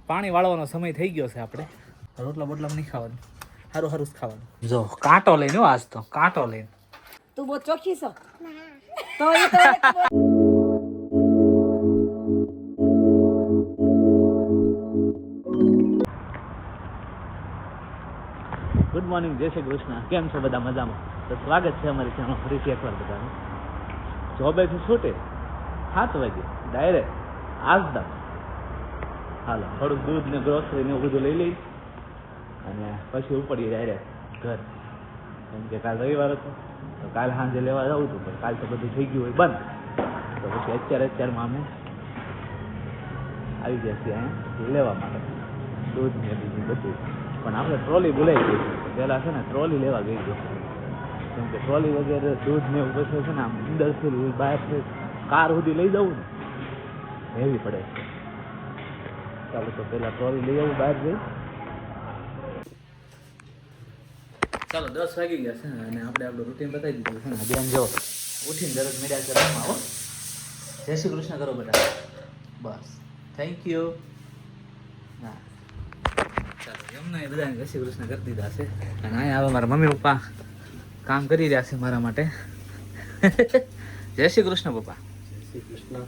પાણી વાળવાનો સમય થઈ ગયો છે. આપણે રોટલા બોટલા નહીં ખાવાનું, સારું સારું જ ખાવાનું. જો કાંટો લઈને આજ તો કાંટો લઈને. તું બહુ ચોખ્ખી છો તો એ તો ગુડ મોર્નિંગ, જય શ્રી કૃષ્ણ. કેમ છો બધા? મજામાં? તો સ્વાગત છે અમારી ચેનલ ફરીથી એકવાર બધાનું. જોબેથી છૂટે 7 વાગે ડાયરેક્ટ આજદા હાલો થોડુંક દૂધ ને ગ્રોસરી ને એવું બધું લઈ લઈ અને પછી ઉપડીએ ડાયરેક્ટ ઘર. કેમ કે કાલ રવિવાર હતો તો કાલ સાંજે લેવા જવું હતું, પણ કાલ તો બધું થઈ ગયું હોય બંધ. તો પછી અત્યારમાં અમે આવી ગયા છીએ અહીંયા લેવા માટે દૂધ ને બીજું બધું. પણ આપણે ટ્રોલી ભૂલાઈ ગઈ. પહેલાં છે ને ટ્રોલી લેવા ગઈ ગયો, કેમ કે ટ્રોલી વગેરે દૂધ ને એવું પછી છે ને આમ અંદરથી બહારથી કાર સુધી લઈ જવું ને હેવી પડે. ચાલો તો પહેલાં ટ્રોલી લઈ આવું બહાર જઈ. ચાલો 10 વાગી ગયા છે અને આપણે આપણું રૂટીન બતાવી દીધું છે ને. બેન જો ઉઠીને દરરોજ મીડિયા છે રમવા. આવો, જય શ્રી કૃષ્ણ કરો બેટા. બસ થેન્ક યુ. હા ચાલો એમને બધાને જય શ્રી કૃષ્ણ કરી દીધા છે. અને અહીંયા હવે મારા મમ્મી પપ્પા કામ કરી રહ્યા છે મારા માટે. જય શ્રી કૃષ્ણ પપ્પા. જય શ્રી કૃષ્ણ.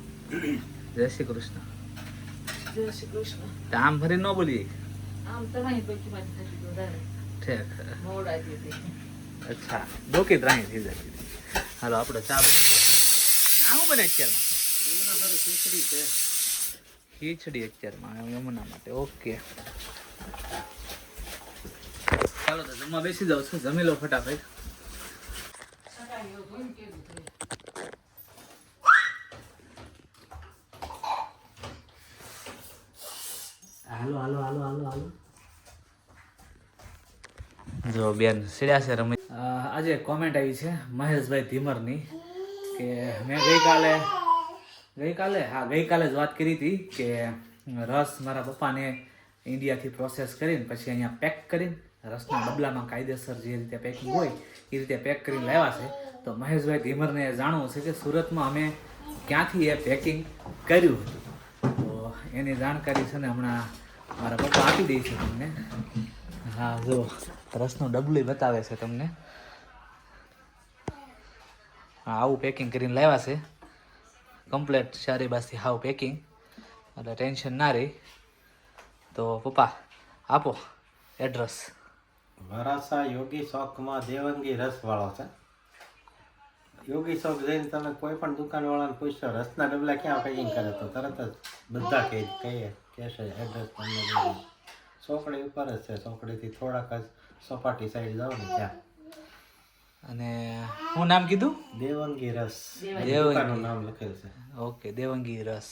જય શ્રી કૃષ્ણ. જય શ્રી કૃષ્ણ. આમ ફરી ન બોલીએ. આમ તમારી પૈકી માં થતી વધારે ઠીક. મોડા દીધી. અચ્છા ડોકી ત્રાહી થઈ જાય. હાલો આપણે ચા બની ગયો. ના હું બને અત્યારમાં ખીચડી છે. ખીચડી અત્યારમાં યમુના માટે. ઓકે ચાલો તો જમવા બેસી જાવ છું. જમી લો ફટાફટ. હાલો હાલો હાલો હાલો હાલો. જો બેન સીડ્યા છે રમી. આજે કોમેન્ટ આવી છે મહેશભાઈ ધીમરની કે મેં ગઈકાલે જ વાત કરી હતી કે રસ મારા પપ્પાને ઇન્ડિયાથી પ્રોસેસ કરીને પછી અહીંયા પેક કરીને રસના ડબલામાં કાયદેસર જે રીતે પેકિંગ હોય એ રીતે પેક કરીને લાવ્યા છે. તો મહેશભાઈ ધીમરને જાણવું છે કે સુરતમાં અમે ક્યાંથી એ પેકિંગ કર્યું હતું. તો એની જાણકારી છે ને હમણાં મારા પપ્પા આપી દે છે તમને. હા જો રસનું ડબલું બતાવે છે તમને. હા આવું પેકિંગ કરીને લાવ્યા છે કમ્પ્લેટ ચારે બાજુથી હાવ પેકિંગ, એટલે ટેન્શન ના રહી. તો પપ્પા આપો એડ્રેસ. વરાસા યોગી ચોકમાં દેવંગી રસ વાળો છે. યોગી ચોક જઈને તમે કોઈ પણ દુકાનવાળાને પૂછશો રસના ડબલા ક્યાં પેકિંગ કરે તો તરત જ બધા કહેશે એડ્રેસ તમને દઈ દે. ચોકડી ઉપર જ છે. ચોકડીથી થોડાક જ સપાટી સાઈડ જાઓ ને ત્યાં. અને શું નામ કીધું? દેવંગી રસ. દેવંગી. દુકાનનું નામ લખેલ છે. ઓકે દેવંગી રસ.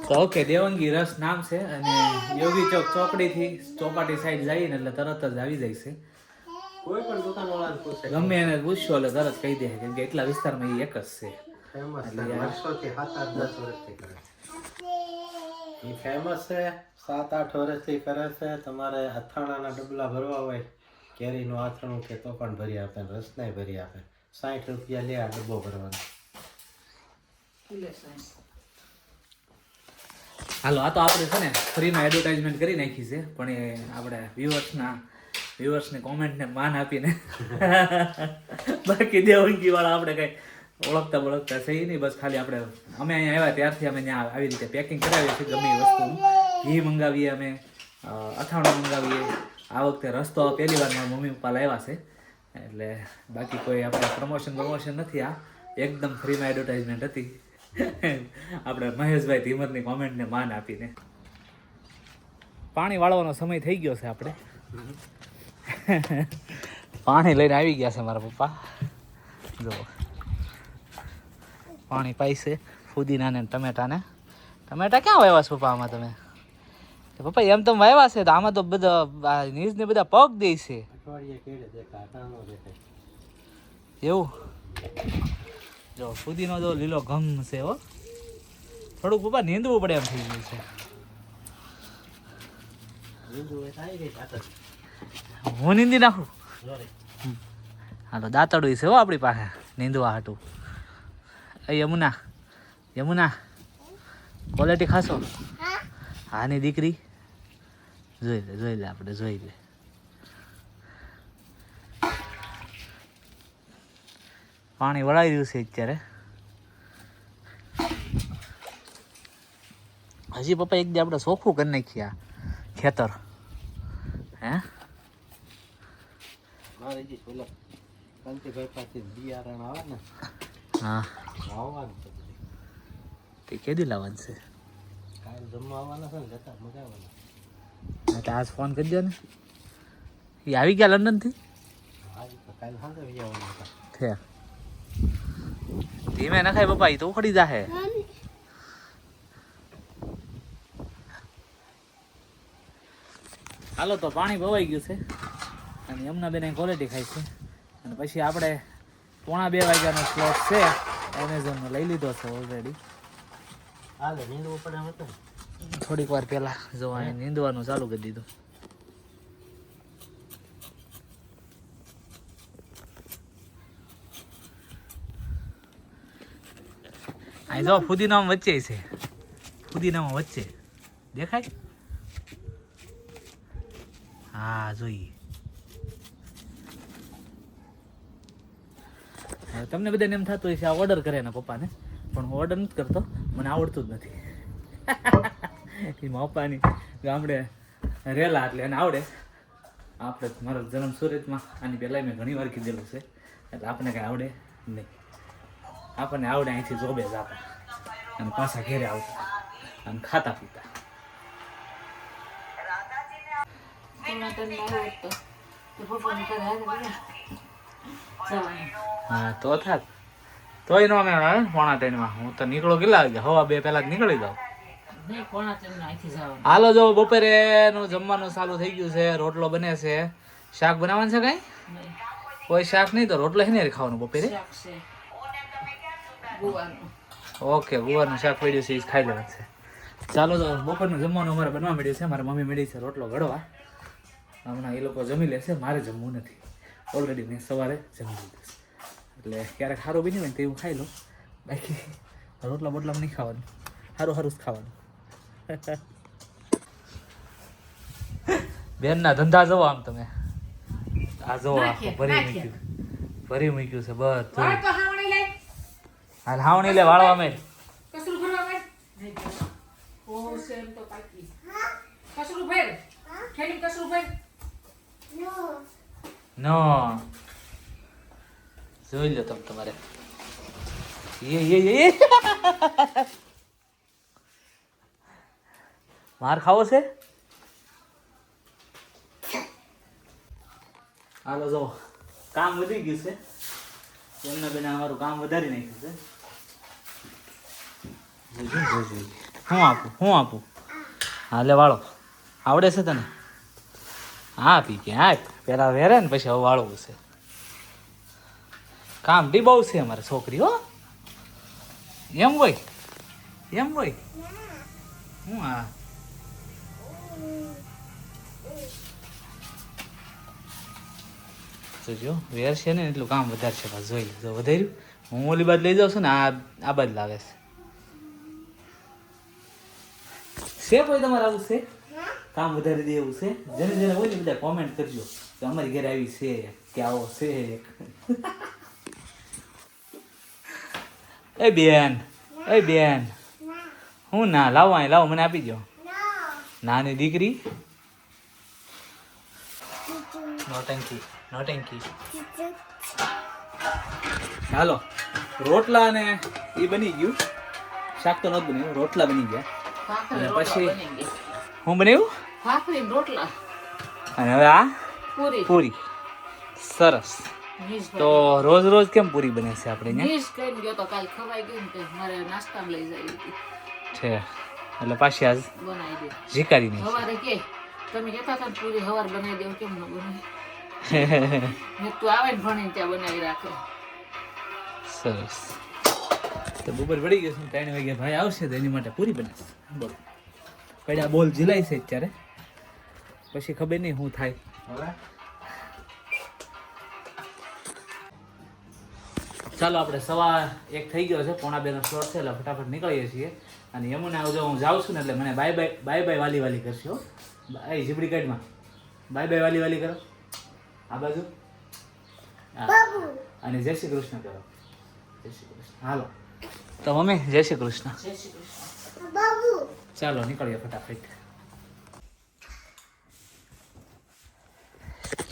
તો ઓકે દેવંગી રસ નામ છે. અને યોગી ચોક ચોકડીથી ચોપાટી સાઈડ જઈને એટલે તરત જ આવી જાય છે. કોઈ પણ દુકાનવાળાને પૂછે ગમે એને પૂછશો એટલે તરત કહી દે, કેમ કે એટલા વિસ્તારમાં એ એક જ છે. ફેમસ છે. વર્ષોથી 7-8-10 વર્ષથી કરે છે. એ ફેમસ છે. 7-8 વર્ષથી કરે છે. તમારે અથાણાના ડબલા ભરવા હોય, કેરીનું આથણું કે તો પણ ભરી આપે, રસનાય ભરી આપે. 60 રૂપિયા લે આ ડબ્બો ભરવાનો. હાલો આ તો આપણે છે ને ફ્રીમાં એડવર્ટાઇઝમેન્ટ કરી નાખી છે, પણ એ આપણે વ્યુઅર્સને કોમેન્ટને માન આપીને બાકી દેવંગી વાળા આપણે કઈ ઓળખતા છે નહીં. બસ ખાલી આપણે અમે અહીંયા આવ્યા ત્યારથી અમે ત્યાં આવી રીતે પેકિંગ કરાવીએ છીએ ગમે એ વસ્તુ. ઘી મંગાવીએ અમે, અથાણું મંગાવીએ. આ વખતે રસ્તો પહેલી વાર મારા મમ્મી પપ્પા લાવ્યા છે, એટલે બાકી કોઈ આપણે પ્રમોશન નથી. આ એકદમ ફ્રીમાં એડવર્ટાઇઝમેન્ટ હતી આપણે મહેશભાઈ ધીમરની કોમેન્ટને માન આપીને. પાણી વાળવાનો સમય થઈ ગયો છે. આપણે પાણી લઈને આવી ગયા છે મારા પપ્પા. જો પાણી પાઈશે ફુદીના ને ટમેટા ક્યાં વાવ્યા છે પપ્પા આમાં તમે? પપ્પા એમ તમે વાવ્યા છે તો આમાં તો બધા નીજ ને બધા પગ દે છે એવું. જો ફુદીનો તો લીલો ઘમ છે હો. થોડુંક પપ્પા નીંદવું પડે એમ થઈ ગયું છે. હું નીંદી નાખું. હા તો દાંતડું છે હો આપણી પાસે નીંદવા હાટું. યમુના ક્વોલિટી ખાશો? આની દીકરી જોઈ લે આપણે જોઈ લે. પાણી વળાઈ રહ્યું છે અત્યારે. હજી પપ્પા એક દી આપણે ચોખ્ખું કરી નાખીએ ખેતર. હે મારે જે ઓલા કાંતિભાઈ પાસે બિયારણ આવે ને હા વાવવાનું છે બધું. તે કેદી લાવવાનું છે? કાલ જમવા આવવાના છે ને જતા મજા આવવાના. તો આજ ફોન કરી દો ને. એ આવી ગયા લંડનથી? આજે તો કાલ સાંજે બી આવવાના હતા. છે ધીમે નખાય પપ્પા, એ તો ઉખડી જાહે. હાલો તો પાણી ભવાઈ ગયું છે અને યમુના બેન ક્વોલિટી ખાય છે. અને પછી આપણે 1:30 વાગ્યાનો સ્લોટ છે એમેઝોનનો લઈ લીધો છે ઓલરેડી. હાલે નીંદવું પડે એમ હતું. થોડીક વાર પહેલાં જો અહીં નીંદવાનું ચાલુ કરી દીધું. અહીં જો ફુદીનામાં વચ્ચે છે, ફુદીનામાં વચ્ચે દેખાય. હા જોઈએ. તમને બધાને એમ થતું હોય છે આ ઓર્ડર કરે એના પપ્પાને, પણ હું ઓર્ડર નથી કરતો, મને આવડતું જ નથી. એમાં પપ્પાની ગામડે રેલા એટલે એને આવડે. આપણે મારો જન્મ સુરતમાં, આની પહેલાં મેં ઘણી વાર કીધેલું છે, એટલે આપણને કાંઈ આવડે નહીં. આપણને આવડે અહીંથી જોબે જતા અને પાછા ઘેરે આવતા અને ખાતા પીતા. હા તો થાત તોય નો મેળ આવે 2:30. હું તો નીકળો કેટલા વાગે? 2:30 પહેલા જ નીકળી જાઉં. હાલો જો બપોરે નું જમવાનું ચાલુ થઈ ગયું છે. રોટલો બને છે. શાક બનાવવાનું છે કઈ? કોઈ શાક નહીં તો રોટલો છે ને ખાવાનું બપોરે. ઓકે ગુવારનું શાક પડ્યું છે એ ખાઈ લેવાનું છે. ચાલો તો બપોરનું જમવાનું અમારે બનવા મળ્યું છે. મારા મમ્મી મળી છે રોટલો ઘડવા. હમણાં એ લોકો જમી લેશે, મારે જમવું નથી. ઓલરેડી મેં સવારે જમી લીધું છે, એટલે ક્યારેક સારું બન્યું હોય ને તે હું ખાઈ લઉં. બાકી રોટલા બોટલામાં નહીં ખાવાનું, સારું સારું જ ખાવાનું. બેનના ધંધા જોવો આમ તમે. આ જોવો આખું ભરી મૂક્યું છે બધું. હાલ હાવણી લે વાળવા મેં. નો જોઈ લો તમે તમારે. માર ખાવો છે? હાલો જો કામ વધી ગયું છે. એમના બેન અમારું કામ વધારી નાખ્યું છે. હું આપું? હા લે વાળો. આવડે છે તને? હા પી કે હા પેલા વેરે ને પછી હવે વાળવું છે. કામ બી બહુ છે અમારે છોકરી. હો એમ હોય હું હા જો વેર છે ને એટલું કામ વધારે છે. બસ જોઈ જો વધાર્યું. હું ઓલી બાદ લઈ જાઉં છું ને આ બાદ લાવે છે કોઈ તમારે આવું છે કામ વધારી દે એવું છે? જેને જેને હોય ને બધા કોમેન્ટ કરજો કે અમારી ઘરે આવી છે કે આવો છે. એ બેન હું ના લાવો અહીં લાવો, મને આપી દો. નાની દીકરી નોટંકી. હાલો રોટલા ને એ બની ગયું. શાક તો નહોતું બન્યું, રોટલા બની ગયા. અને પછી હું બનાવ્યું ભાખરી રોટલા અને હવે આ પૂરી. સરસ. તો રોજ રોજ કેમ પૂરી બને છે આપણે છે? એટલે પાછી આજ ઝીકારી નહીં. તમે કહેતા હતા પૂરી હવાર બનાવી દેવું, કેમ ન બનાવી? તું આવે ને ભણીને ત્યાં બનાવી રાખે. સરસ. તો બપોર પડી ગયો છે, 3 વાગે ભાઈ આવશે તો એની માટે પૂરી બનાવશે. બોલો પડ્યા બોલ ઝીલાય છે અત્યારે, પછી ખબર નહીં શું થાય. ચાલો આપણે 1:15 થઈ ગયો છે, 1:45 નો સ્લોટ છે એટલે ફટાફટ નીકળીએ છીએ. અને યમુના જો હું જાઉં છું ને એટલે મને બાય બાય વાલી કરશે હો. એ જીબડી કાઢમાં બાય બાય વાલી કરો આ બાજુ. અને જય શ્રી કૃષ્ણ કરો. જય શ્રી કૃષ્ણ. હાલો તો મમ્મી જય શ્રી કૃષ્ણ. જય શ્રી કૃષ્ણ. ચાલો નીકળીએ ફટાફટ.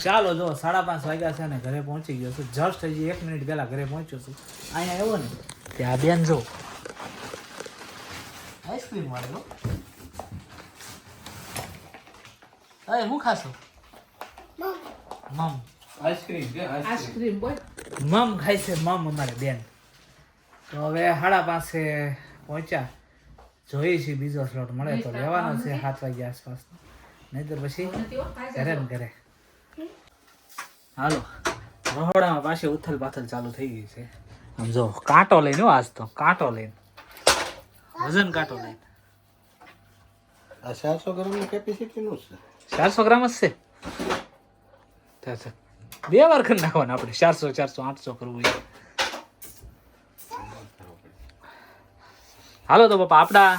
ચાલો જો 5:30 વાગ્યા છે અને ઘરે પહોંચી ગયો છું. જસ્ટ હજી 1 મિનિટ પહેલા ઘરે પહોંચ્યો છું. અહીંયા આવ્યો ને ત્યાં બેન જો આઈસ્ક્રીમ વાળો. અરે હું ખાશો? મમ આઈસ્ક્રીમ બોલ. મમ ખાય છે મમ અમારે બેન. તો હવે 5:30 પહોંચ્યા. જોઈએ છીએ બીજો સ્લોટ મળે તો લેવાનો છે 7 વાગ્યા આસપાસ. નહીતર પછી ઘરે ને ઘરે. હાલો રહોડામાં પાછી ઉથલ પાથલ ચાલુ થઈ ગઈ છે. આમ જો કાંટો લઈને આજ તો કાંટો લઈને વજન કાંટો લઈને. આ 400 ગ્રામની કેપેસિટીનું છે. 400 ગ્રામ જ છે. 2 વાર કરી નાખવાના આપણે. 400 800 કરવું હોય. હાલો તો બાપા આપણા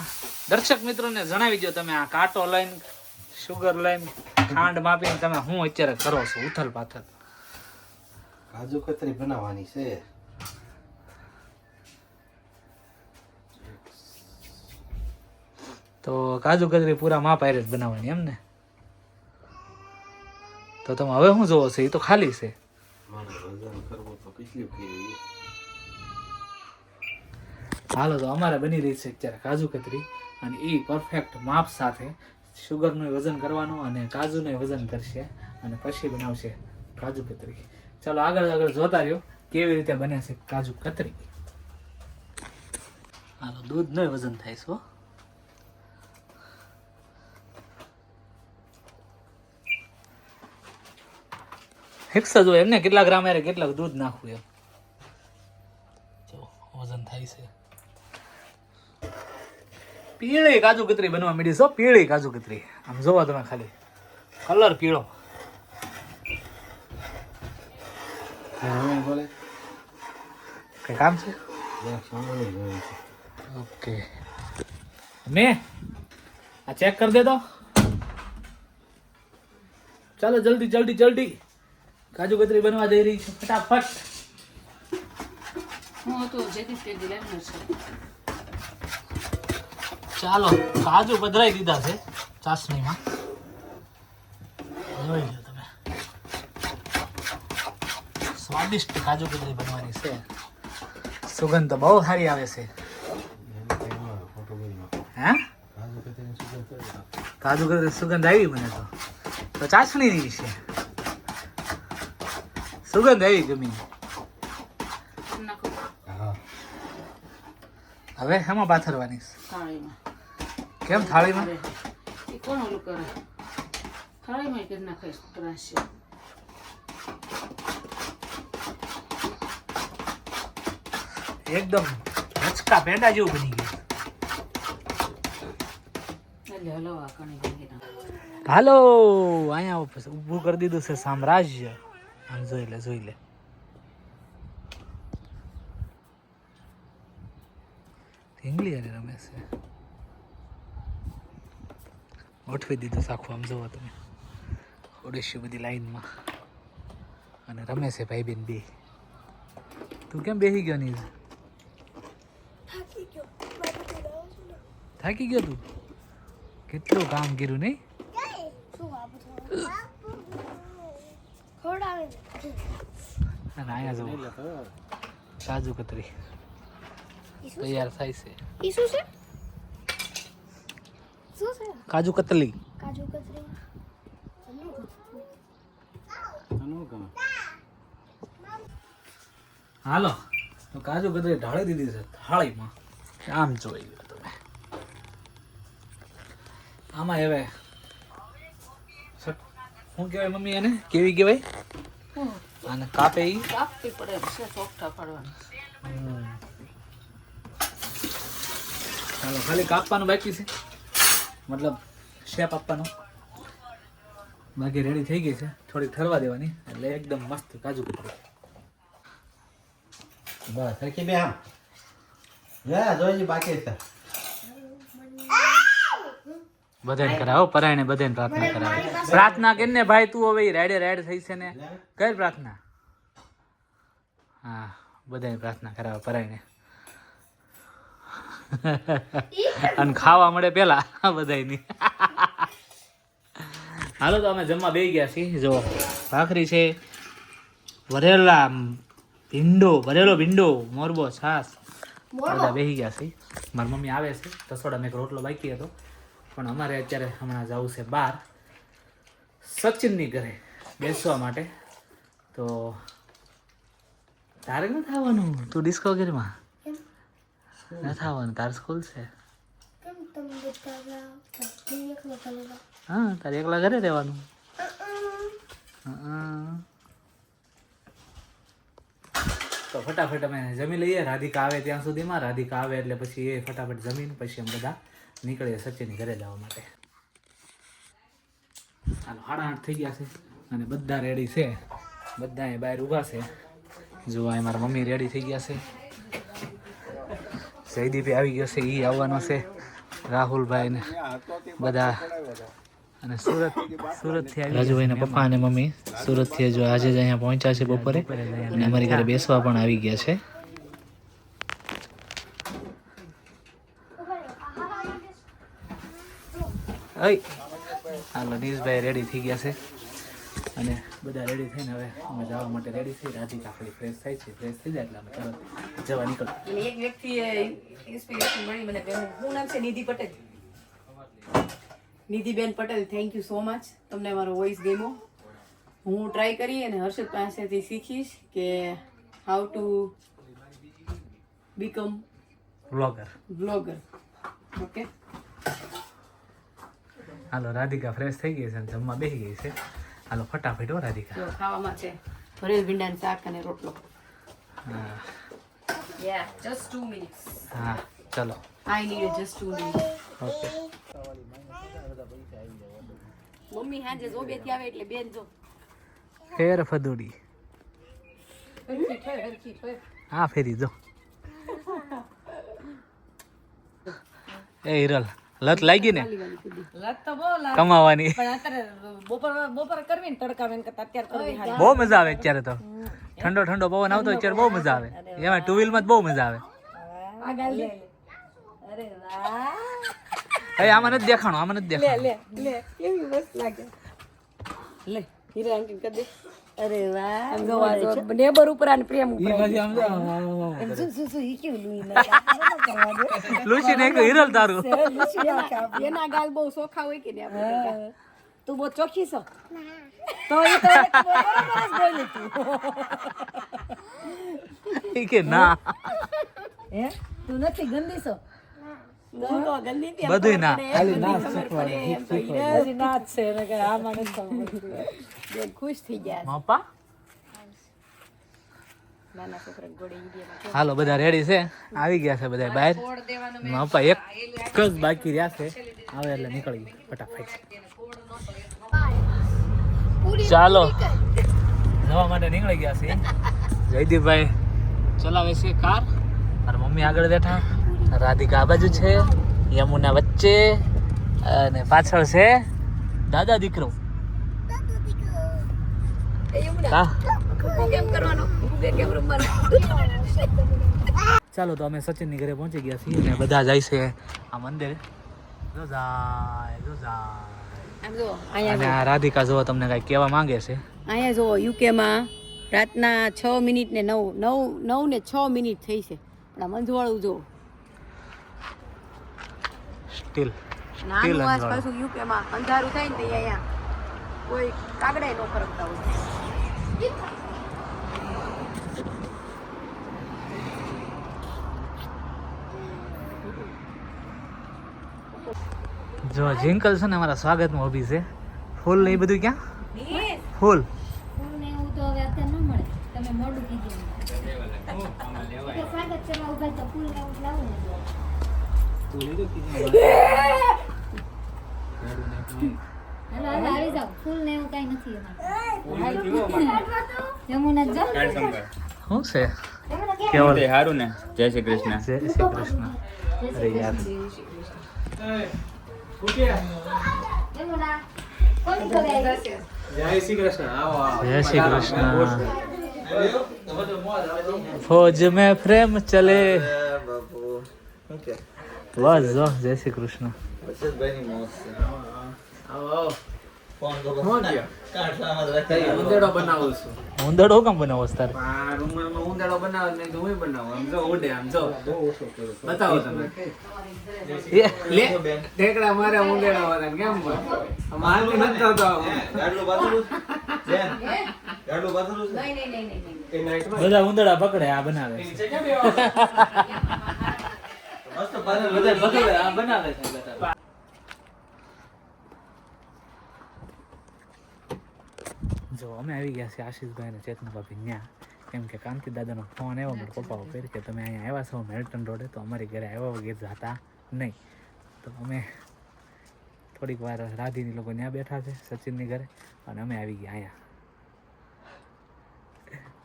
દર્શક મિત્રોને જણાવી દો તમે આ કાંટો લઈને શુગર લઈને ખાંડ માપીને તમે હું અત્યારે કરો છો ઉથલ પાથલ. કાજુ કતરી બનાવવાની છે. તો કાજુ કતરી પૂરા માપ આરે જ બનાવવાની એમ ને? તો તમે હવે શું જોવો છો? એ તો ખાલી છે. મારે વજન કરવું તો કેટલી ફેરી. હાલો તો અમારે બની રહી છે અત્યારે કાજુ કતરી અને એ પરફેક્ટ માપ સાથે શુગરનું વજન કરવાનું અને કાજુનું વજન કરશે અને પછી બનાવશે કાજુ કતરી. ચાલો આગળ જોતા રહ્યો કેવી રીતે બને છે કાજુ કતરી. હાલો દૂધનું વજન થાય છે. ફિક્સ જ હોય એમને કેટલા ગ્રામ અરે કેટલા દૂધ નાખવું એમ. જો વજન થાય છે. પીળી કાજુ કતરી બનવા માંડી છે. પીળી કાજુ કતરી આમ જોવા તમે ખાલી કલર પીળો. બોલે કઈ કામ છે? ઓકે મેં આ ચેક કરી દે તો. ચાલો જલ્દી કાજુ કતરી બનવા જઈ રહી છે ફટાફટ. હું તો જેથી તેજી લેવાનું છે. ચાલો કાજુ પધરાઈ દીધા છે ચાસણીમાં. જોઈ લો તમે સ્વાદિષ્ટ કાજુ કતરી બનવાની છે. સુગંધ તો બહુ સારી આવે છે. હે કાજુ કતરી સુગંધ આવી મને તો ચાસણી ની છે સુગંધ આવી ગમી. નાખો હવે હેમાં પાથરવાની છે? થાળીમાં. કેમ થાળીમાં? એ કોણ ઓલું કરે? થાળીમાં કરી નાખાય ત્રાસ્ય. એકદમ રચકા પેંડા જેવું બની ગયું. એટલે હલવા કણી ભાંગી નાખો. હાલો અહીંયા ઊભું કરી દીધું છે સામ્રાજ્ય. આમ જોઈ લે ઢીંગલી હારે રમે છે. ગોઠવી દીધું આખું આમ જોવો તમે ઓડિશી બધી લાઈનમાં અને રમે છે ભાઈ બેન બે. તું કેમ બેસી ગયો નીઝ? થાકી ગયો તું? કેટલું કામ કર્યું નહીં? અને અહીંયા જવું કાજુ કતરી તૈયાર થાય છે. કાજુ કતરી હાલો તો કાજુ કતરી ઢાળી દીધી છે થાળીમાં. આમ જોઈ લો તમે. આમાં હવે શું કહેવાય મમ્મી એને? કેવી કહેવાય? અને કાપે ઈ કાપવી પડે એમ છે. ચોકઠા પાડવાનું. ચાલો ખાલી કાપવાનું બાકી છે, મતલબ શેપ આપવાનો. બાકી રેડી થઈ ગઈ છે. થોડીક ઠરવા દેવાની એટલે એકદમ મસ્ત કાજુ કતરી. બસ સરખી બે આમ જોઈ બાકી છે બધાને કરાવો પરાયણે બધાને પ્રાર્થના કરાવે પ્રાર્થના કરીને ભાઈ તું હવે રાડે રાડ થઈ છે ને કર પ્રાર્થના હા બધાને પ્રાર્થના કરાવે પરાયણે અને ખાવા મળે પેલા બધાની હાલો તો અમે જમવા બેસી ગયા છીએ જો ભાખરી છે ભરેલો ભીંડો મોરબો છાસ બધા બેસી ગયા છે મારી મમ્મી આવે છે રસોડામાં એક રોટલો બાકી હતો પણ અમારે અત્યારે હમણાં જવું છે બહાર સચિનની ઘરે બેસવા માટે તો તારે નથી આવવાનું તું ડિસ્કવરીમાં નથી આવવાનું તારે સ્કૂલ છે હા તારે એકલા ઘરે રહેવાનું તો ફટાફટ અમે જમી લઈએ રાધિકા આવે ત્યાં સુધીમાં રાધિકા આવે એટલે પછી એ ફટાફટ જમીન પછી અમે બધા નીકળીએ સચિનની ઘરે જવા માટે હાલો 8:30 થઈ ગયા છે અને બધા રેડી છે બધા અહીં બહાર ઊભા છે જો અહીં મારા મમ્મી રેડી થઈ ગયા છે જયદીપ આવી ગયો છે એ આવવાનો છે રાહુલભાઈ ને બધા અને સુરતથી રાજુભાઈના પપ્પા અને મમ્મી સુરતથી જો આજે જ અહીંયા પહોંચ્યા છે બપોરે અને અમારી ઘરે બેસવા પણ આવી ગયા છે હાલો નીશભાઈ રેડી થઈ ગયા છે અને બધા રેડી થઈને હવે અમે જવા માટે રેડી થઈ રાધિકા ખાલી ફ્રેશ થાય છે ફ્રેશ થઈ જાય એટલે અમે તરત જવા નીકળ એક વ્યક્તિએ ઇન્સ્પિરેશન મળી મને હું નામ છે Nidhi Patel Nidhiben Patel thank you so much તમને મારો વોઇસ ગમ્યો હું ટ્રાય કરી અને હર્ષદ પાસેથી શીખીશ કે how to become blogger okay hello Radhika fresh થઈ ગઈ છે અને જમવા બેસી ગઈ છે હાલો ફટાફટ હો રાધિકા જો ખાવામાં છે ભરેલ ભીંડાનું શાક અને રોટલો હા યા જસ્ટ 2 મિનિટ્સ હા ચલો I need just 2 minutes okay mummy હાજે જોબેથી આવે એટલે બેન જો ફેર ફદુડી હરખી હા ફેરી જો એ હિરલ લત લાગી ને લત તો બહુ લાગે કમાવાની પણ અત્યારે બપોર કરવી ને તડકા વેન કરતા અત્યારે કરવી હારી બહુ મજા આવે અત્યારે તો ઠંડો ઠંડો પવન આવતો અત્યારે બહુ મજા આવે એમાં ટુ વ્હીલ માં જ બહુ મજા આવે આ ગાલ લે અરે વાહ એ આમાં નથી દેખાણું આમાં નથી દેખાણું લે કેવી મસ્ત લાગે લે હીરા અંકિત કર દે અરે વાહ આમ જો નેબર ઉપર આને પ્રેમ ઉપર ઈ પછી આમ જો એમ શું ઈ કેવું લુઈ ના લુસી ને હિરલ તારું એના ગાલ બહુ સોખા હોય કે ને આપણે તું બહુ ચોખ્ખી છો તો એ તો બરોબર બોલી તું ઈ કે ના હે તું નથી ગંદી છો બધું ના ખાલી નાચ છે ને કે આમાં નથી ખુશ થઈ ગયા મપ્પા નાના છોકરા ગોળી ઈડિયામાં હાલો બધા રેડી છે આવી ગયા છે બધા બહાર મપ્પા એક જ બાકી રહ્યા છે આવે એટલે નીકળી ફટાફટ ચાલો જવા માટે નીકળી ગયા છે જયદીપભાઈ ચલાવે છે કાર અને મમ્મી આગળ બેઠા રાધિકા આ બાજુ છે યમુના વચ્ચે અને પાછળ છે દાદા દીકરો ચાલો તો અમે સચિનની ઘરે પહોંચી ગયા છીએ અને બધા જાય છે આ મંદિરે અને આ રાધિકા જો તમને કઈ કહેવા માંગે છે અહીંયા જો યુકેમાં રાતના 6 મિનિટ ને 9 ને 6 મિનિટ થઈ છે પણ આ મંજવાળું જો સ્ટીલ નાનું આસપાસ યુકેમાં અંધારું થાય ને અહીંયા કોઈ કાગડા નો ફરકતા હોય જો જિંકલ છે ને અમારા સ્વાગતમાં ઊભી છે ફૂલ ને એ બધું ક્યાં ફૂલ શું છે કેવો સારું ને? જય શ્રી કૃષ્ણ. જય શ્રી કૃષ્ણ. અરે યાર જય શ્રી કૃષ્ણ. આવો જય શ્રી કૃષ્ણ. ફौज में प्रेम चले બસ જો જય શ્રી કૃષ્ણ. ઉંદેડો બનાવું છું. ઉંદરડો કેમ બનાવો છો તારે? આ રૂમાલમાં ઉંદેડો બનાવો ને તો હું બનાવું. આમ જો ઉડે આમ જો. બતાવો તમે. લે ઢેકડા મારે ઉંદેડા વાળા કેમ બોલ? આમ હાલ નથી થતો. બધા ઉંદરડા પકડે આ બનાવે છે. બધા પકડે આ બનાવે છે બધા. જો અમે આવી ગયા છીએ આશીષભાઈ અને ચેતન ભાભી ન્યા, કેમ કે કાંતિ દાદાનો ફોન આવ્યો મારા પપ્પા ઉપર કે તમે અહીંયા આવ્યા છો મેલ્ટન રોડે, તો અમારી ઘરે આવ્યા વગર જતા નહીં. તો અમે થોડીક વાર રાધીની લોકો ત્યાં બેઠા છે સચિનની ઘરે, અને અમે આવી ગયા અહીંયા.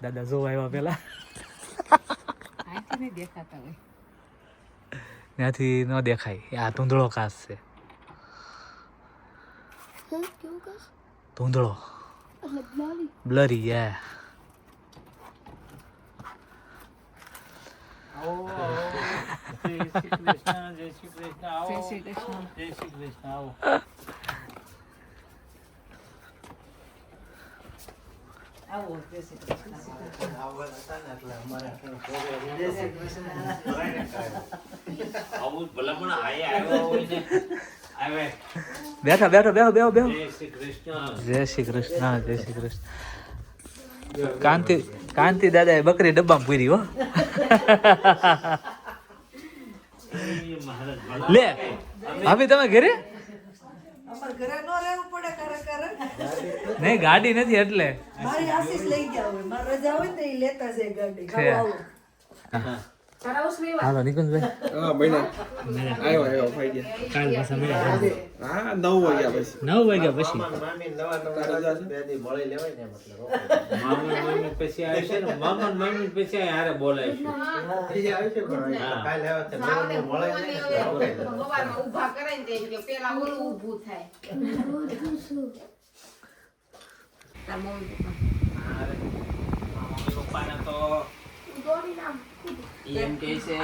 દાદા જો આવ્યા પેલા ત્યાંથી ન દેખાય, આ ધૂંધળો કાચ છે. ધૂંધળો બ્લરી યા. બેઠા બેઠો બેહો બેહો બેહો. જય શ્રી કૃષ્ણ. જય શ્રી કૃષ્ણ. કાંતિ દાદા એ બકરી ડબ્બામાં પૂરી હો. લે ભાભી તમે ઘરે? નહીં ગાડી નથી એટલે. હાલો નિકુંજભાઈ. કાલ પાછા મળ્યા. 9 વાગ્યા પછી. મામા પછી આવશે ને મામા પછી હારે બોલાવીશું. ઉભા કરે ને તે પેલા ઓલું ઊભું થાય. તાર મમ્મી પપ્પાને તો એમ કહે છે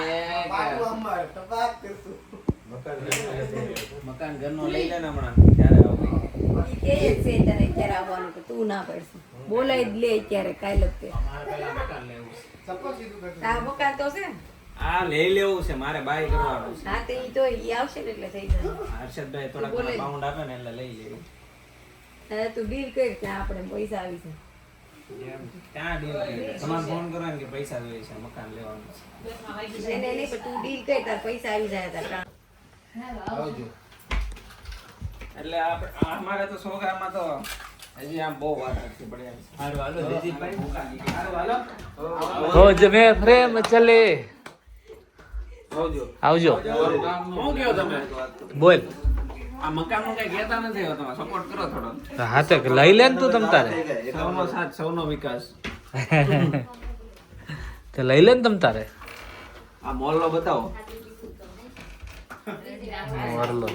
મકાન ઘરનું લઈ લે ને હમણાં ત્યારે આવું. તું ના પડશે બોલાય જ લે અત્યારે કાલ જ તે મકાન તો છે. આ લઈ લેવું છે મારે બાય કરવાનું છે. હા તે ઈ તો ઈ આવશે ને એટલે થઈ જશે. હર્ષદભાઈ થોડાક પાઉન્ડ આપે ને એટલે લઈ લેવું. હવે તું ડીલ કર ત્યાં આપણે પૈસા આવી છે. ક્યાં ડીલ કરી? તમારે ફોન કરવાનો કે પૈસા જોઈએ છે મકાન લેવાનું છે. એને નહીં પણ તું ડીલ કર તાર પૈસા આવી જાય તાર. આવજો. એટલે અમારે તો છોકરામાં તો હજી આમ બહુ વાત નથી પડે. હારું હાલો જયદીપભાઈ. હારું હાલો. ફौज में प्रेम चले. આવજો. આવજો. શું કહો તમે? બોલ. આ મકાનનું કઈ કહેતા નથી હવે તમે સપોર્ટ કરો થોડો. હા તો લઈ લે ને તું તમ તારે. સૌનો સાથ સૌનો વિકાસ. તો લઈ લે ને તમ તારે. આ મોહલ્લો બતાવો. વરલો.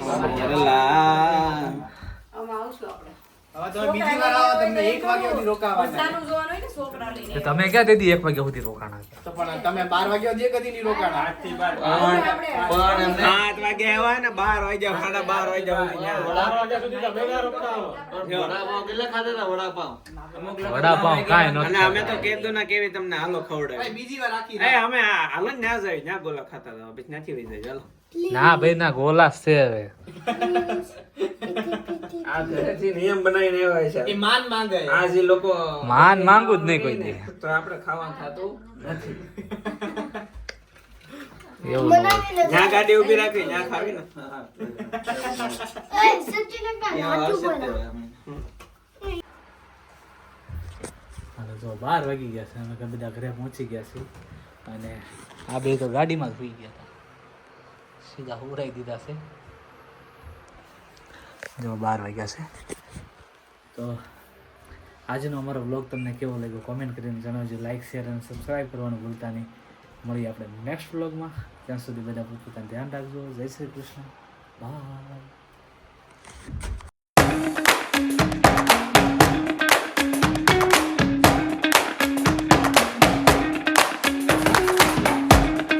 બધાનું જોવાનું હોય ને છોકરા લઈને. તમે ક્યાં દીદી 1 વાગ્યા સુધી રોકાણા હતા? તો પણ તમે 12 વાગ્યા જે કદી ની રોકાણા 8 થી 12 પણ 8 વાગે આવ્યા ને 12 વાગ્યા 12:30 સુધી તો બેગા વડાપાવ કાંઈ અને નહોતું. અમે તો કીધું ના કેવી તમને હાલો ખવડાવી બીજી વાર આખી અમે હાલો ને ના જાય ના ગોલા ખાતા હતા પછી નથી વઈ જાય ચાલો ના ભાઈ ના ગોલા છે હવે. આ ઘરેથી નિયમ બનાવીને આવ્યા છે એ માન માંગે આ જે લોકો માન માંગુ જ નહીં કોઈ દી. તો આપણે ખાવાનું થતું નથી એવું ન હોય. જ્યાં ગાડી ઊભી રાખી ત્યાં ખાવી ને હાલો જો 12 વાગી ગયા છે, અમે બધા ઘરે પહોંચી ગયા છીએ અને આ બે તો ગાડીમાં જ સુઈ ગયા હતા, સીધા ઉરાઈ દીધા છે. જો 12 વાગ્યા છે. તો આજનો અમારો વ્લોગ તમને કેવો લાગ્યો કોમેન્ટ કરીને જણાવજો. લાઈક શેર અને સબસ્ક્રાઈબ કરવાનું ભૂલતા નહીં. મળીએ આપણે નેક્સ્ટ વ્લોગમાં. ત્યાં સુધી બધા પોતાનું ધ્યાન રાખજો. જય શ્રી કૃષ્ણ. બાય.